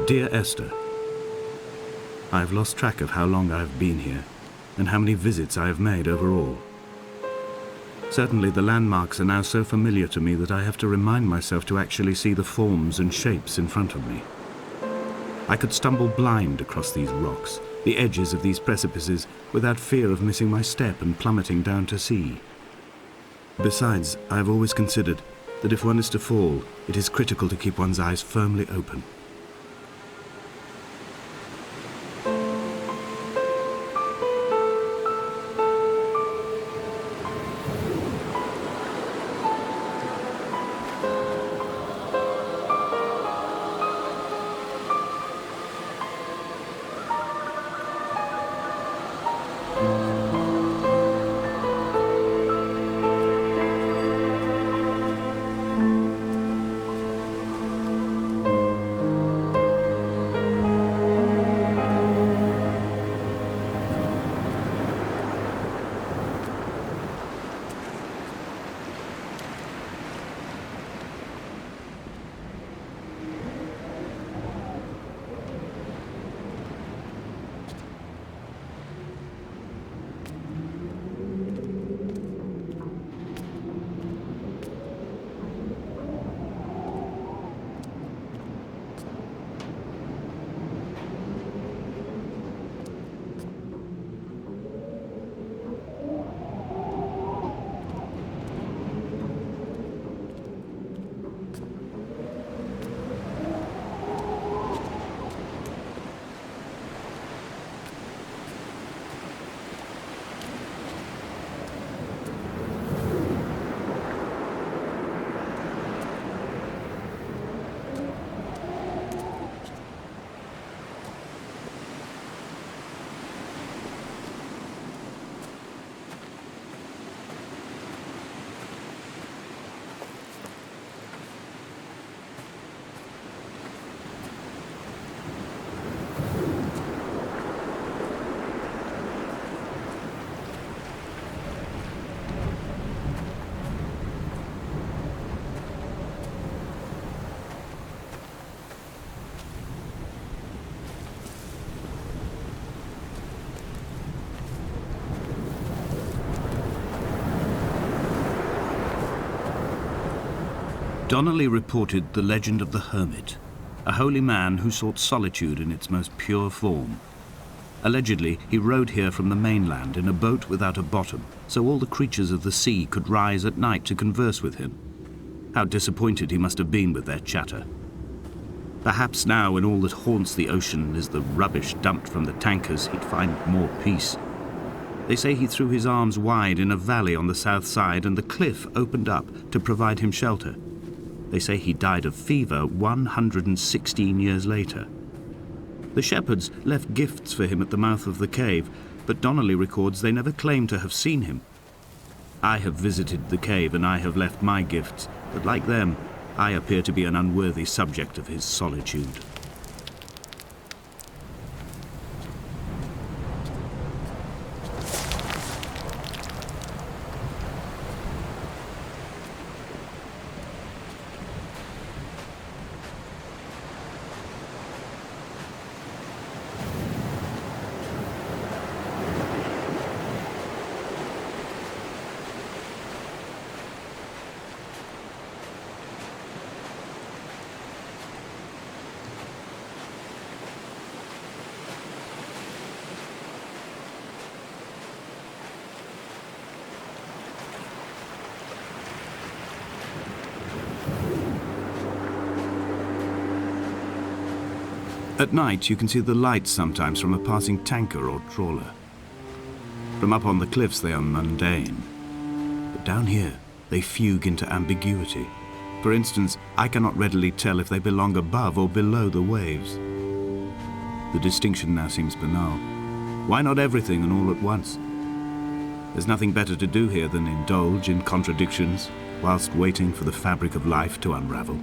Dear Esther, I have lost track of how long I have been here and how many visits I have made overall. Certainly the landmarks are now so familiar to me that I have to remind myself to actually see the forms and shapes in front of me. I could stumble blind across these rocks, the edges of these precipices, without fear of missing my step and plummeting down to sea. Besides, I have always considered that if one is to fall, it is critical to keep one's eyes firmly open. Donnelly reported the legend of the hermit, a holy man who sought solitude in its most pure form. Allegedly, he rode here from the mainland in a boat without a bottom, so all the creatures of the sea could rise at night to converse with him. How disappointed he must have been with their chatter. Perhaps now, when all that haunts the ocean is the rubbish dumped from the tankers, he'd find more peace. They say he threw his arms wide in a valley on the south side, and the cliff opened up to provide him shelter. They say he died of fever 116 years later. The shepherds left gifts for him at the mouth of the cave, but Donnelly records they never claimed to have seen him. I have visited the cave and I have left my gifts, but like them, I appear to be an unworthy subject of his solitude. At night, you can see the lights sometimes from a passing tanker or trawler. From up on the cliffs, they are mundane. But down here, they fugue into ambiguity. For instance, I cannot readily tell if they belong above or below the waves. The distinction now seems banal. Why not everything and all at once? There's nothing better to do here than indulge in contradictions whilst waiting for the fabric of life to unravel.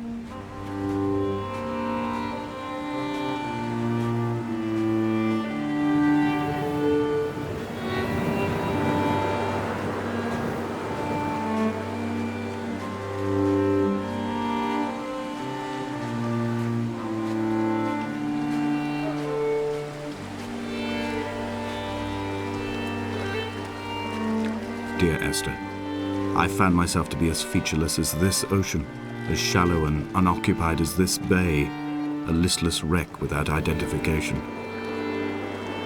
Dear Esther. I found myself to be as featureless as this ocean, as shallow and unoccupied as this bay, a listless wreck without identification.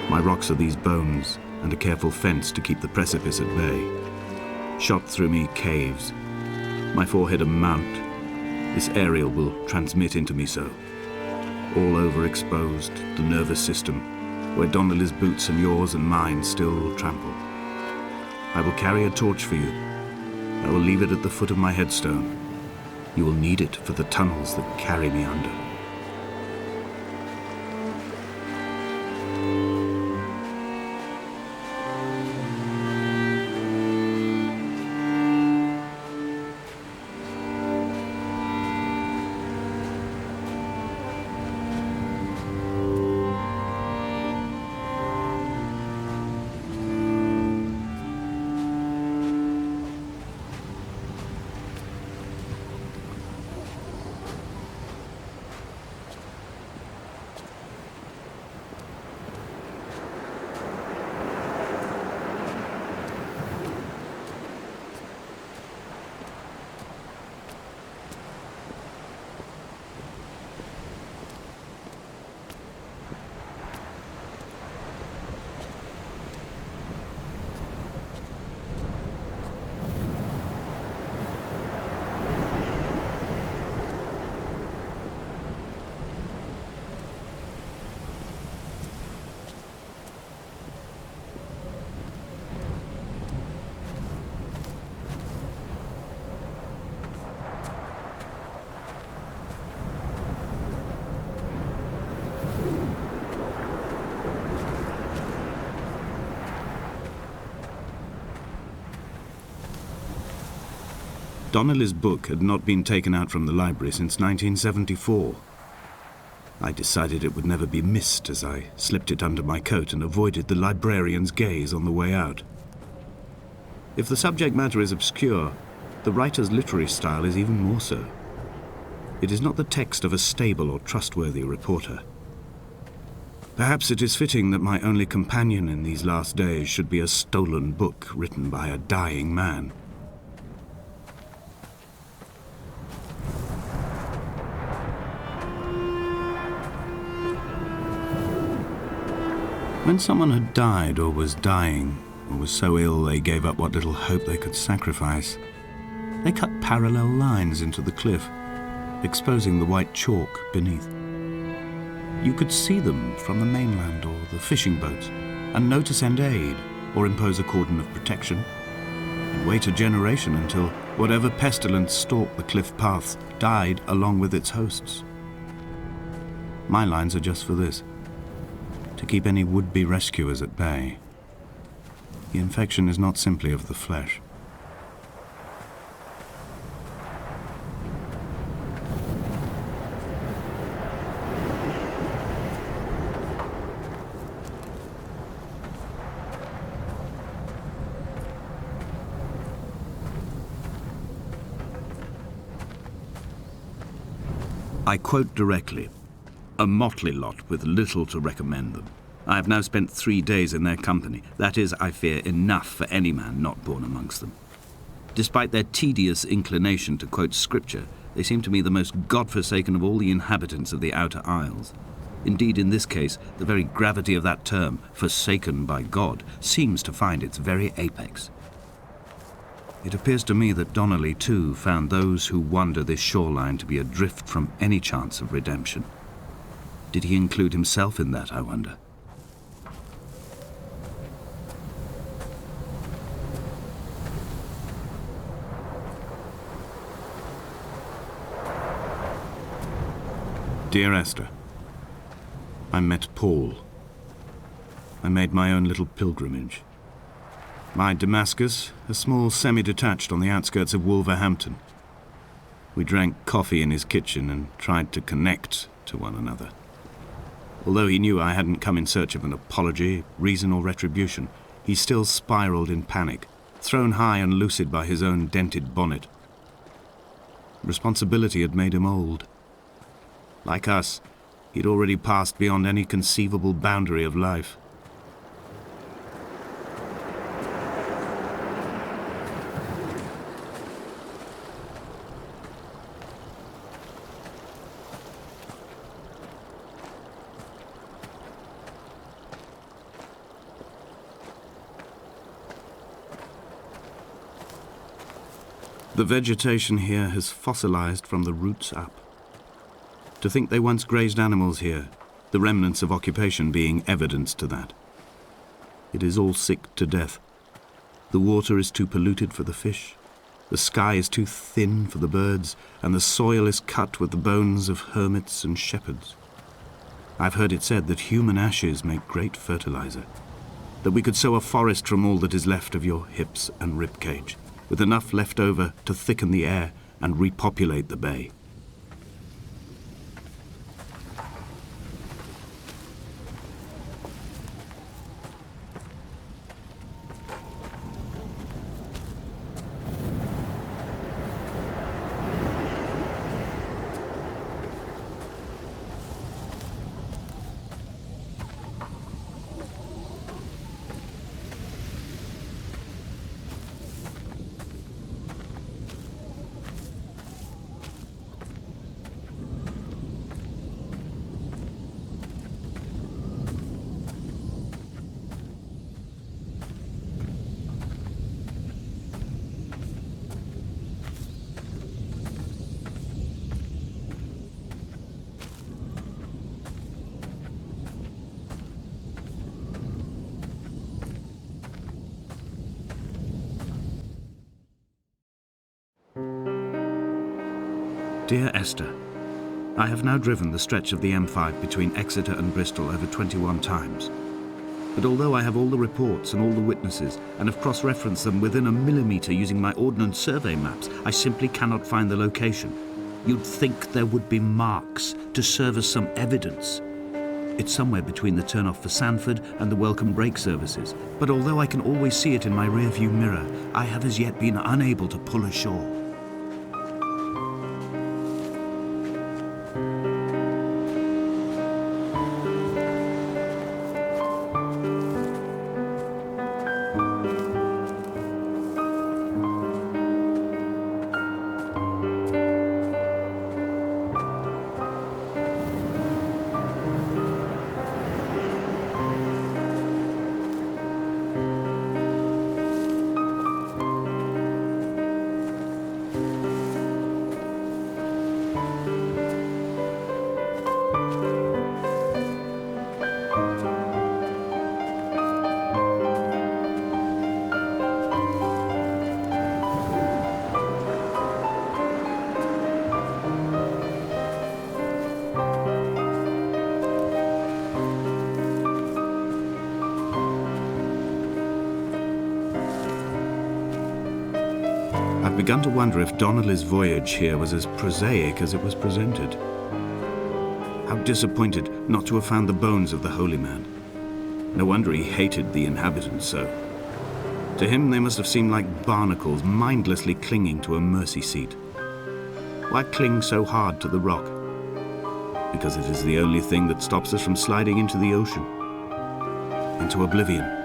My rocks are these bones, and a careful fence to keep the precipice at bay. Shot through me caves, my forehead a mount. This aerial will transmit into me so. All overexposed, the nervous system, where Donnelly's boots and yours and mine still trample. I will carry a torch for you. I will leave it at the foot of my headstone. You will need it for the tunnels that carry me under. Donnelly's book had not been taken out from the library since 1974. I decided it would never be missed as I slipped it under my coat and avoided the librarian's gaze on the way out. If the subject matter is obscure, the writer's literary style is even more so. It is not the text of a stable or trustworthy reporter. Perhaps it is fitting that my only companion in these last days should be a stolen book written by a dying man. When someone had died or was dying, or was so ill they gave up what little hope they could sacrifice, they cut parallel lines into the cliff, exposing the white chalk beneath. You could see them from the mainland or the fishing boats, and know to send aid or impose a cordon of protection, and wait a generation until whatever pestilence stalked the cliff paths died along with its hosts. My lines are just for this: to keep any would-be rescuers at bay. The infection is not simply of the flesh. I quote directly: a motley lot with little to recommend them. I have now spent 3 days in their company. That is, I fear, enough for any man not born amongst them. Despite their tedious inclination to quote scripture, they seem to me the most God-forsaken of all the inhabitants of the outer isles. Indeed, in this case, the very gravity of that term, forsaken by God, seems to find its very apex. It appears to me that Donnelly, too, found those who wander this shoreline to be adrift from any chance of redemption. Did he include himself in that, I wonder? Dear Esther, I met Paul. I made my own little pilgrimage. My Damascus, a small semi-detached on the outskirts of Wolverhampton. We drank coffee in his kitchen and tried to connect to one another. Although he knew I hadn't come in search of an apology, reason or retribution, he still spiraled in panic, thrown high and lucid by his own dented bonnet. Responsibility had made him old. Like us, he'd already passed beyond any conceivable boundary of life. The vegetation here has fossilized from the roots up. To think they once grazed animals here, the remnants of occupation being evidence to that. It is all sick to death. The water is too polluted for the fish, the sky is too thin for the birds, and the soil is cut with the bones of hermits and shepherds. I've heard it said that human ashes make great fertilizer, that we could sow a forest from all that is left of your hips and ribcage, with enough left over to thicken the air and repopulate the bay. Dear Esther, I have now driven the stretch of the M5 between Exeter and Bristol over 21 times. But although I have all the reports and all the witnesses and have cross-referenced them within a millimetre using my Ordnance Survey maps, I simply cannot find the location. You'd think there would be marks to serve as some evidence. It's somewhere between the turn-off for Sandford and the welcome brake services. But although I can always see it in my rear-view mirror, I have as yet been unable to pull ashore. I've begun to wonder if Donnelly's voyage here was as prosaic as it was presented. How disappointed not to have found the bones of the holy man. No wonder he hated the inhabitants so. To him they must have seemed like barnacles mindlessly clinging to a mercy seat. Why cling so hard to the rock? Because it is the only thing that stops us from sliding into the ocean, into oblivion.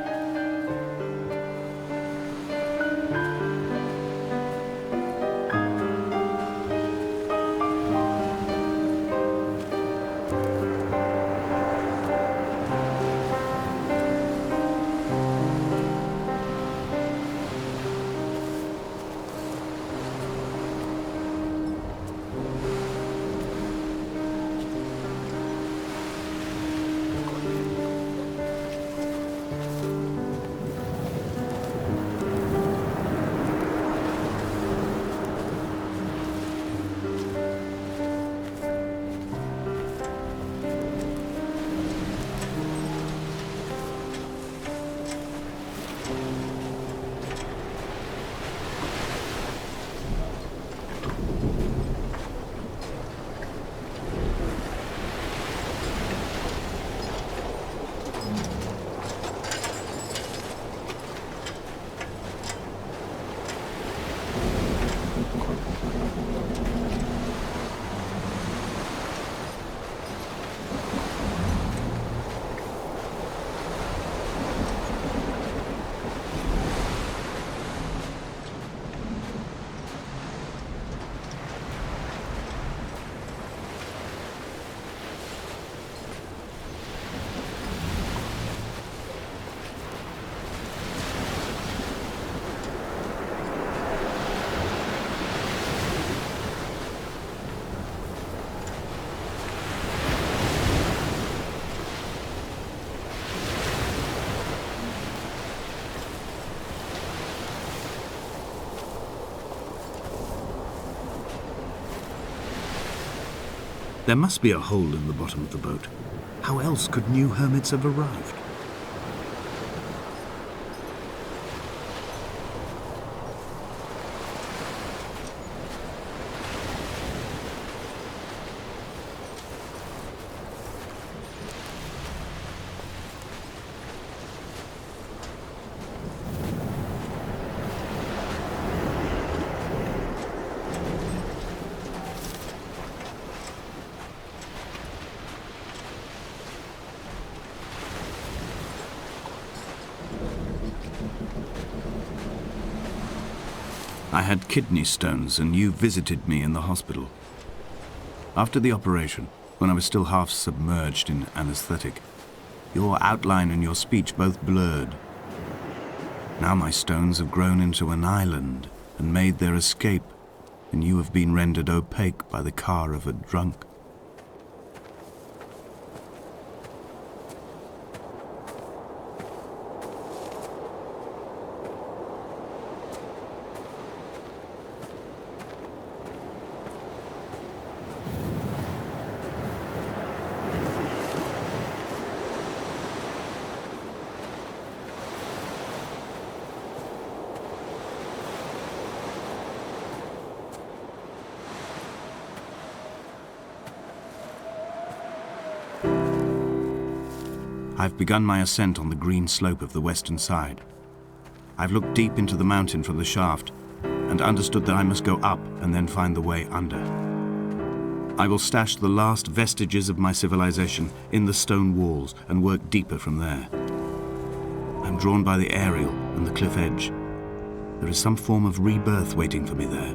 There must be a hole in the bottom of the boat. How else could new hermits have arrived? I had kidney stones, and you visited me in the hospital. After the operation, when I was still half submerged in anesthetic, your outline and your speech both blurred. Now my stones have grown into an island and made their escape, and you have been rendered opaque by the car of a drunk. I've begun my ascent on the green slope of the western side. I've looked deep into the mountain from the shaft and understood that I must go up and then find the way under. I will stash the last vestiges of my civilization in the stone walls and work deeper from there. I'm drawn by the aerial and the cliff edge. There is some form of rebirth waiting for me there.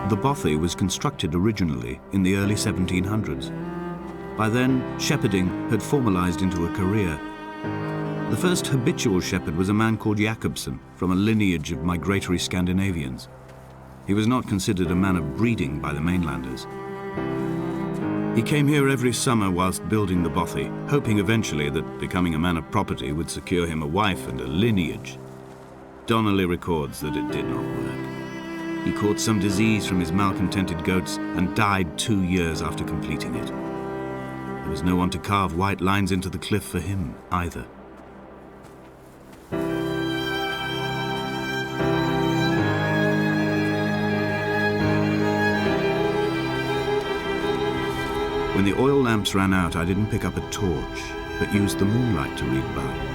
The bothy was constructed originally in the early 1700s. By then, shepherding had formalized into a career. The first habitual shepherd was a man called Jakobsen, from a lineage of migratory Scandinavians. He was not considered a man of breeding by the mainlanders. He came here every summer whilst building the bothy, hoping eventually that becoming a man of property would secure him a wife and a lineage. Donnelly records that it did not work. He caught some disease from his malcontented goats and died 2 years after completing it. There was no one to carve white lines into the cliff for him either. When the oil lamps ran out, I didn't pick up a torch, but used the moonlight to read by.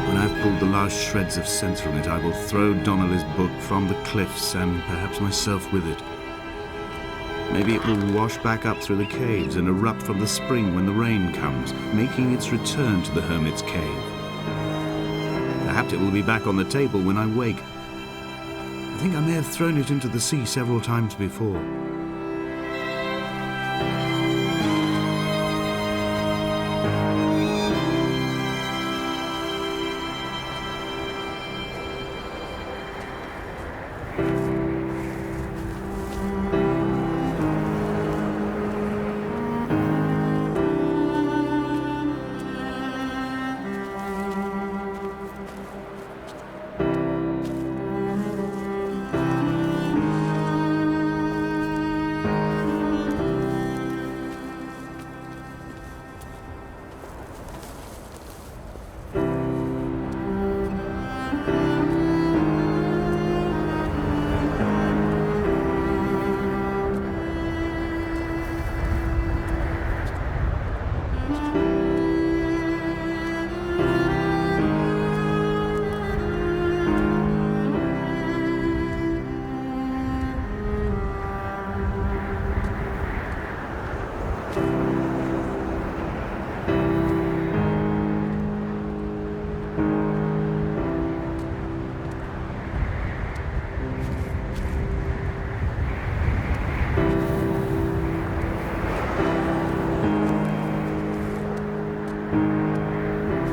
When I've pulled the last shreds of sense from it, I will throw Donnelly's book from the cliffs and perhaps myself with it. Maybe it will wash back up through the caves and erupt from the spring when the rain comes, making its return to the hermit's cave. Perhaps it will be back on the table when I wake. I think I may have thrown it into the sea several times before.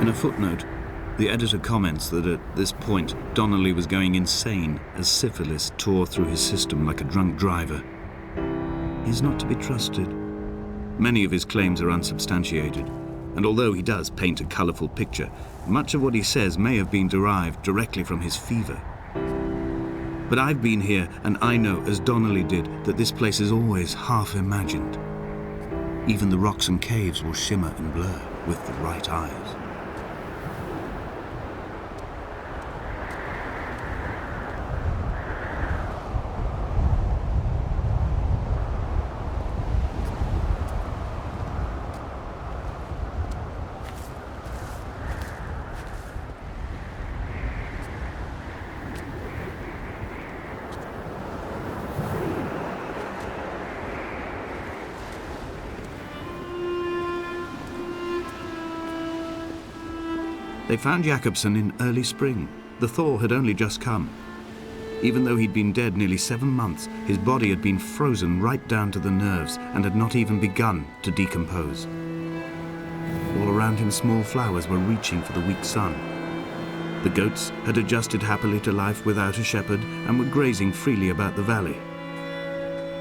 In a footnote, the editor comments that at this point, Donnelly was going insane as syphilis tore through his system like a drunk driver. He is not to be trusted. Many of his claims are unsubstantiated, and although he does paint a colourful picture, much of what he says may have been derived directly from his fever. But I've been here, and I know, as Donnelly did, that this place is always half imagined. Even the rocks and caves will shimmer and blur with the right eyes. They found Jakobsen in early spring. The thaw had only just come. Even though he'd been dead nearly 7 months, his body had been frozen right down to the nerves and had not even begun to decompose. All around him, small flowers were reaching for the weak sun. The goats had adjusted happily to life without a shepherd and were grazing freely about the valley.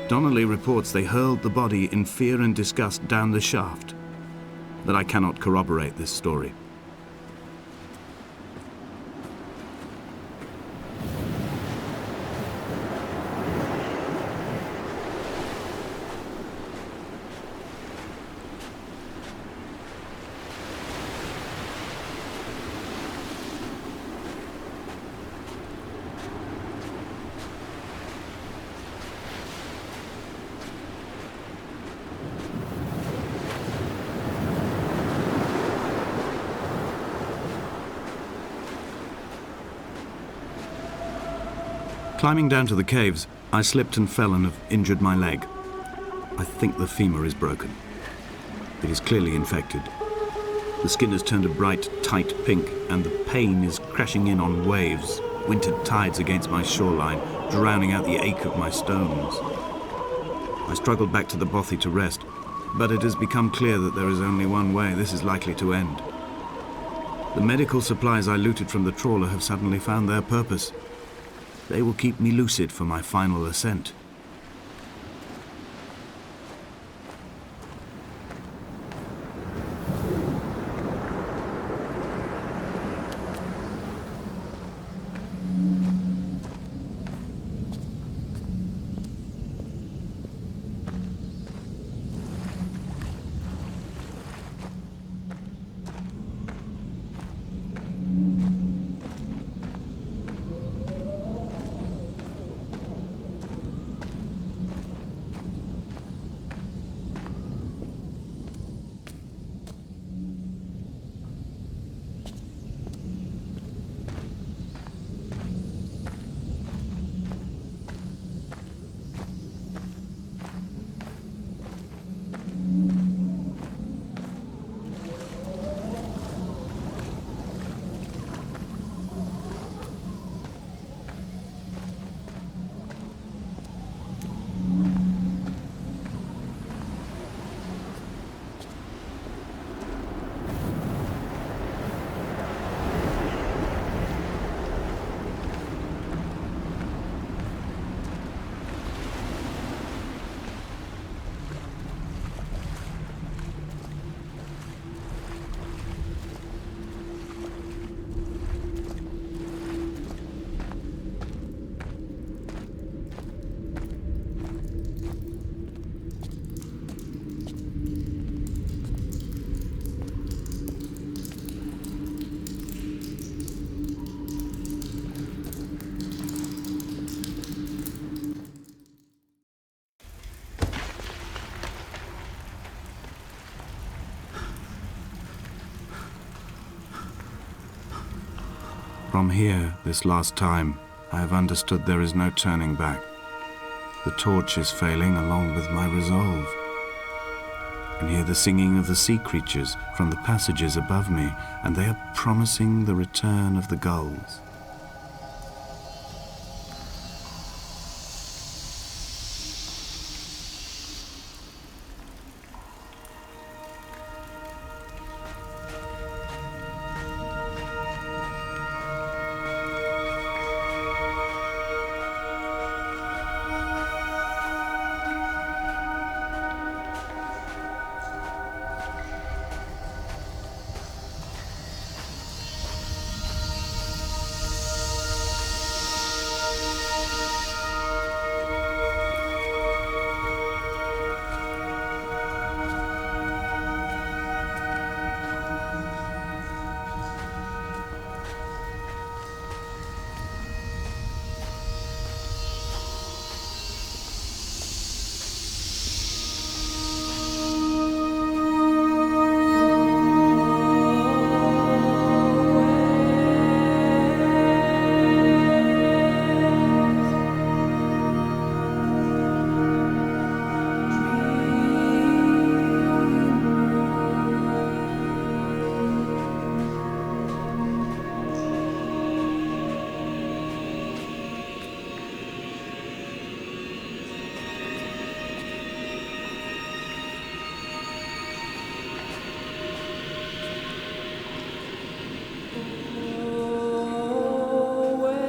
Donnelly reports they hurled the body in fear and disgust down the shaft, but I cannot corroborate this story. Climbing down to the caves, I slipped and fell and have injured my leg. I think the femur is broken. It is clearly infected. The skin has turned a bright, tight pink, and the pain is crashing in on waves, winter tides against my shoreline, drowning out the ache of my stones. I struggled back to the bothy to rest, but it has become clear that there is only one way this is likely to end. The medical supplies I looted from the trawler have suddenly found their purpose. They will keep me lucid for my final ascent. From here, this last time, I have understood there is no turning back. The torch is failing along with my resolve. I can hear the singing of the sea creatures from the passages above me, and they are promising the return of the gulls.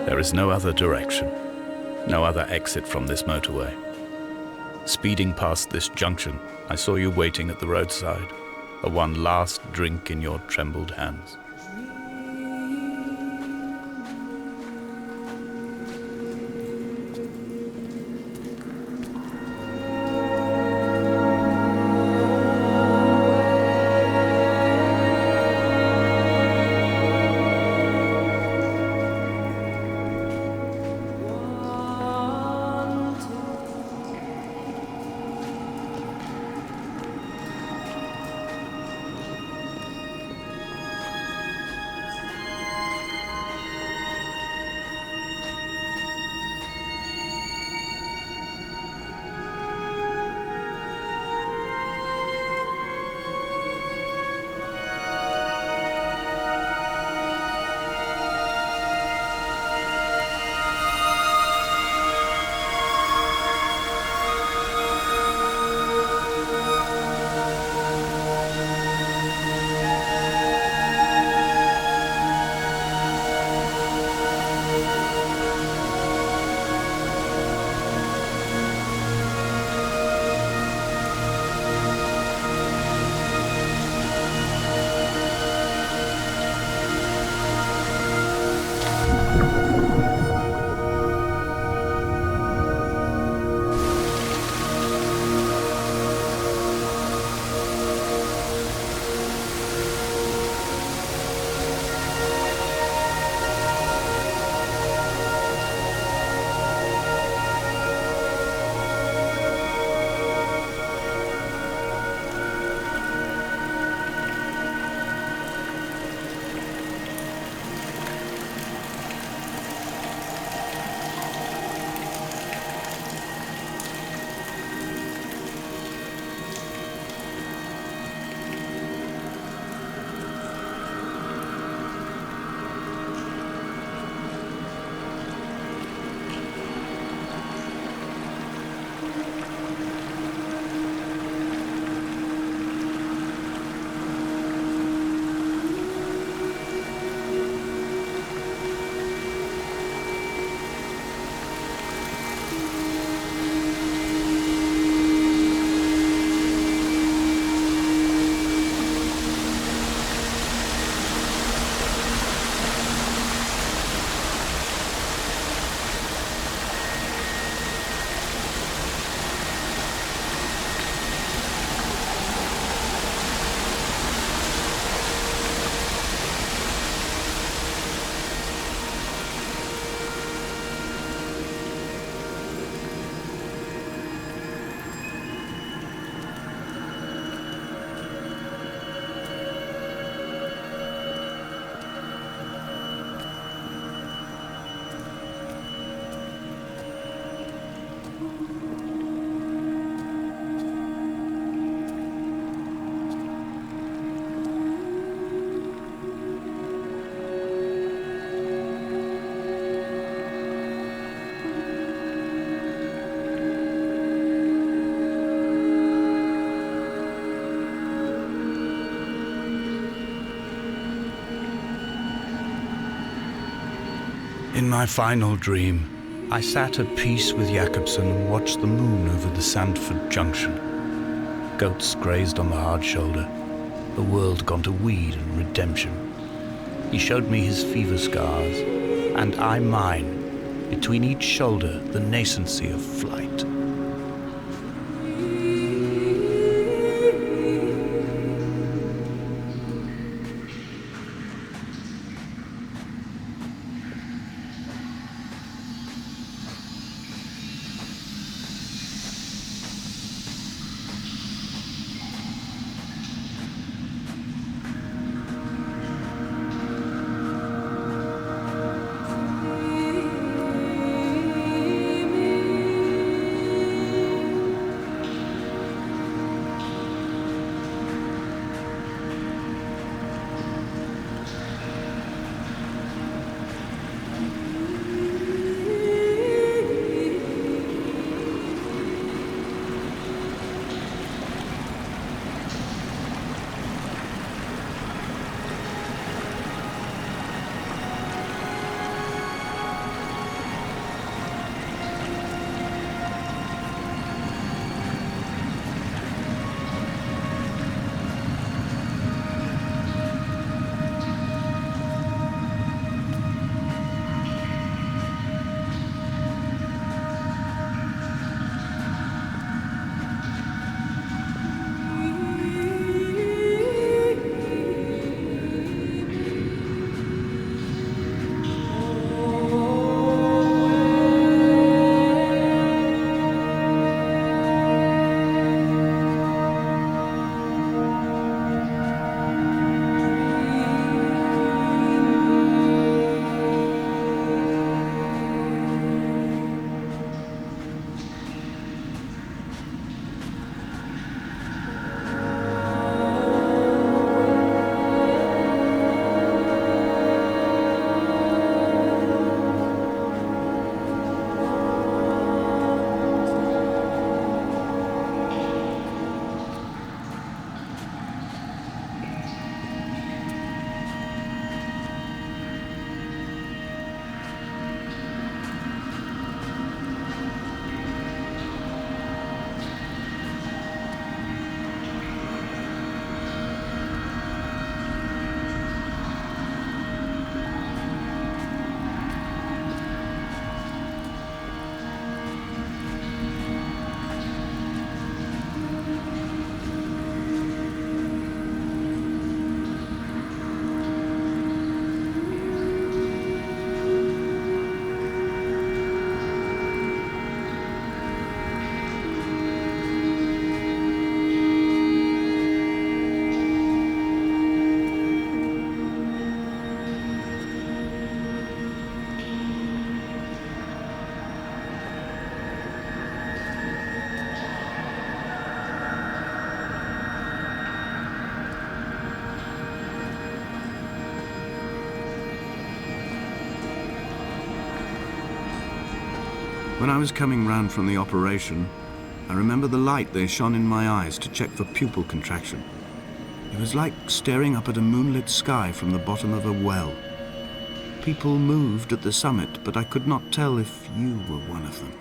There is no other direction, no other exit from this motorway. Speeding past this junction, I saw you waiting at the roadside, a one last drink in your trembled hands. In my final dream, I sat at peace with Jakobsen and watched the moon over the Sandford Junction. Goats grazed on the hard shoulder, the world gone to weed and redemption. He showed me his fever scars, and I mine, between each shoulder the nascency of flight. When I was coming round from the operation, I remember the light they shone in my eyes to check for pupil contraction. It was like staring up at a moonlit sky from the bottom of a well. People moved at the summit, but I could not tell if you were one of them.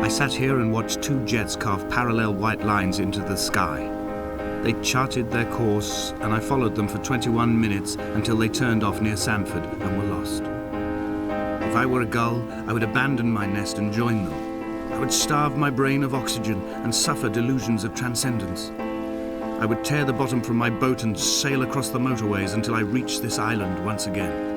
I sat here and watched two jets carve parallel white lines into the sky. They charted their course, and I followed them for 21 minutes until they turned off near Sanford and were lost. If I were a gull, I would abandon my nest and join them. I would starve my brain of oxygen and suffer delusions of transcendence. I would tear the bottom from my boat and sail across the motorways until I reached this island once again.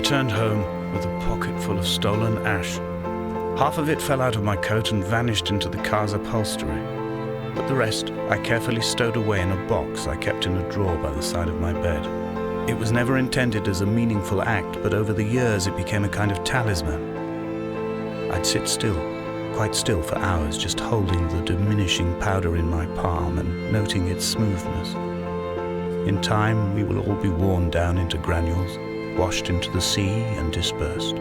returned home with a pocket full of stolen ash. Half of it fell out of my coat and vanished into the car's upholstery, but the rest I carefully stowed away in a box I kept in a drawer by the side of my bed. It was never intended as a meaningful act, but over the years it became a kind of talisman. I'd sit still, quite still for hours, just holding the diminishing powder in my palm and noting its smoothness. In time, we will all be worn down into granules, washed into the sea and dispersed.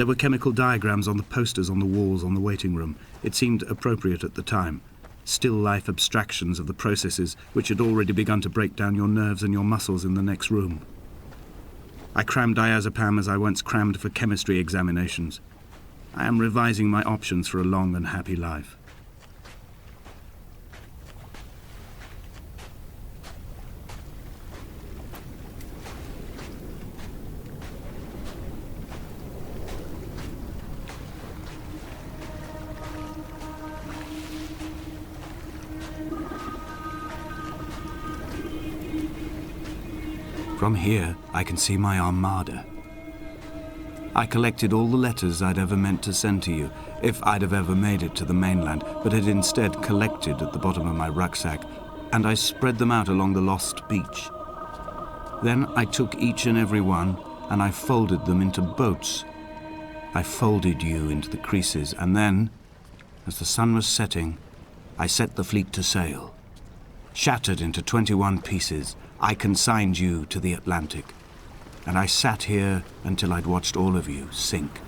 There were chemical diagrams on the posters on the walls on the waiting room. It seemed appropriate at the time. Still life abstractions of the processes which had already begun to break down your nerves and your muscles in the next room. I crammed diazepam as I once crammed for chemistry examinations. I am revising my options for a long and happy life. From here, I can see my armada. I collected all the letters I'd ever meant to send to you, if I'd have ever made it to the mainland, but had instead collected at the bottom of my rucksack, and I spread them out along the lost beach. Then I took each and every one, and I folded them into boats. I folded you into the creases, and then, as the sun was setting, I set the fleet to sail. Shattered into 21 pieces, I consigned you to the Atlantic, and I sat here until I'd watched all of you sink.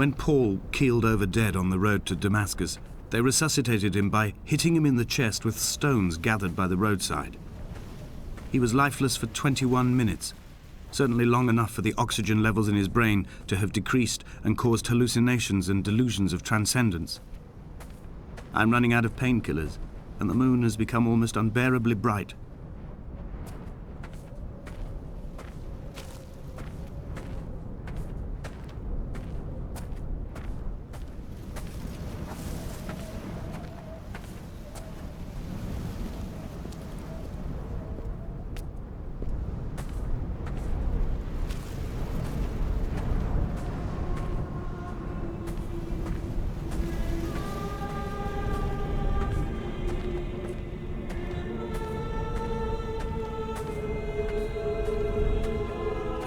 When Paul keeled over dead on the road to Damascus, they resuscitated him by hitting him in the chest with stones gathered by the roadside. He was lifeless for 21 minutes, certainly long enough for the oxygen levels in his brain to have decreased and caused hallucinations and delusions of transcendence. I'm running out of painkillers, and the moon has become almost unbearably bright.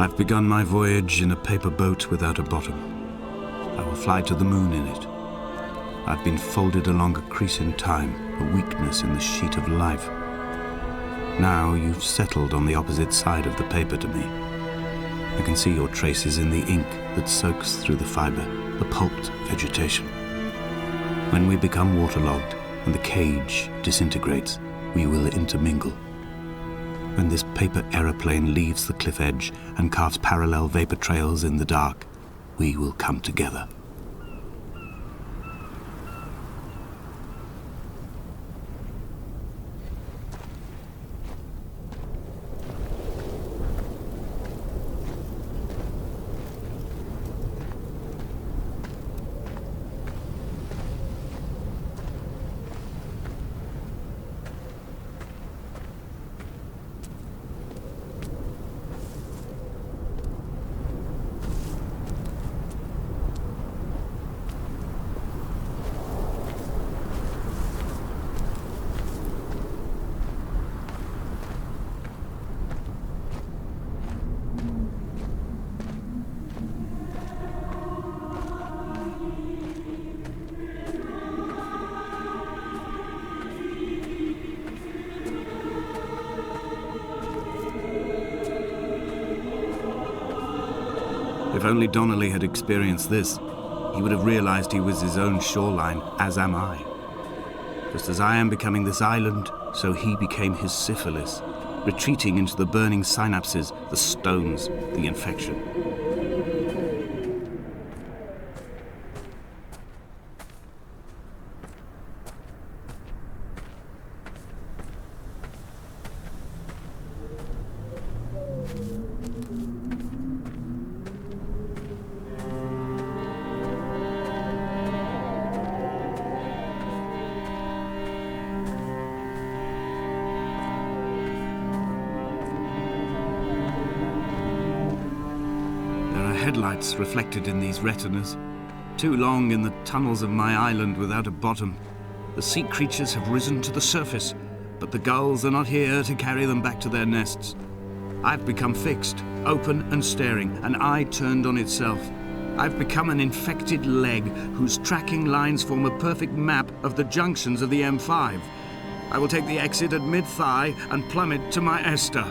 I've begun my voyage in a paper boat without a bottom. I will fly to the moon in it. I've been folded along a crease in time, a weakness in the sheet of life. Now you've settled on the opposite side of the paper to me. I can see your traces in the ink that soaks through the fibre, the pulped vegetation. When we become waterlogged and the cage disintegrates, we will intermingle. When this paper aeroplane leaves the cliff edge and carves parallel vapor trails in the dark, we will come together. If only Donnelly had experienced this, he would have realized he was his own shoreline, as am I. Just as I am becoming this island, so he became his syphilis, retreating into the burning synapses, the stones, the infection. Headlights reflected in these retinas. Too long in the tunnels of my island without a bottom. The sea creatures have risen to the surface, but the gulls are not here to carry them back to their nests. I've become fixed, open and staring, an eye turned on itself. I've become an infected leg whose tracking lines form a perfect map of the junctions of the M5. I will take the exit at mid-thigh and plummet to my Esther.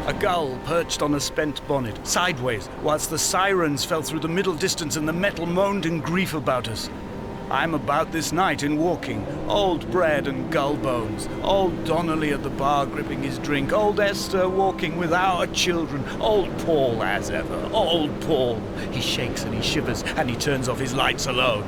A gull perched on a spent bonnet, sideways, whilst the sirens fell through the middle distance and the metal moaned in grief about us. I'm about this night in walking, old bread and gull bones, old Donnelly at the bar gripping his drink, old Esther walking with our children, old Paul as ever, old Paul. He shakes and he shivers and he turns off his lights alone.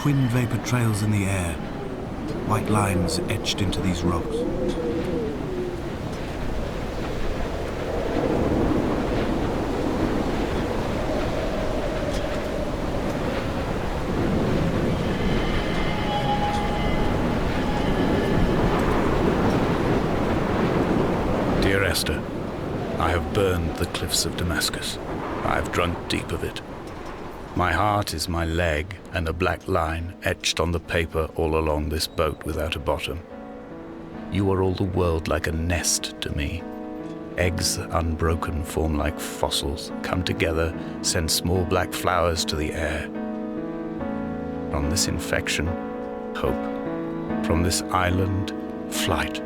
twin vapor trails in the air, white lines etched into these rocks. Dear Esther, I have burned the cliffs of Damascus. I have drunk deep of it. My heart is my leg, and a black line etched on the paper all along this boat without a bottom. You are all the world like a nest to me. Eggs unbroken form like fossils, come together, send small black flowers to the air. From this infection, hope. From this island, flight.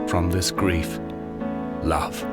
From this grief, love.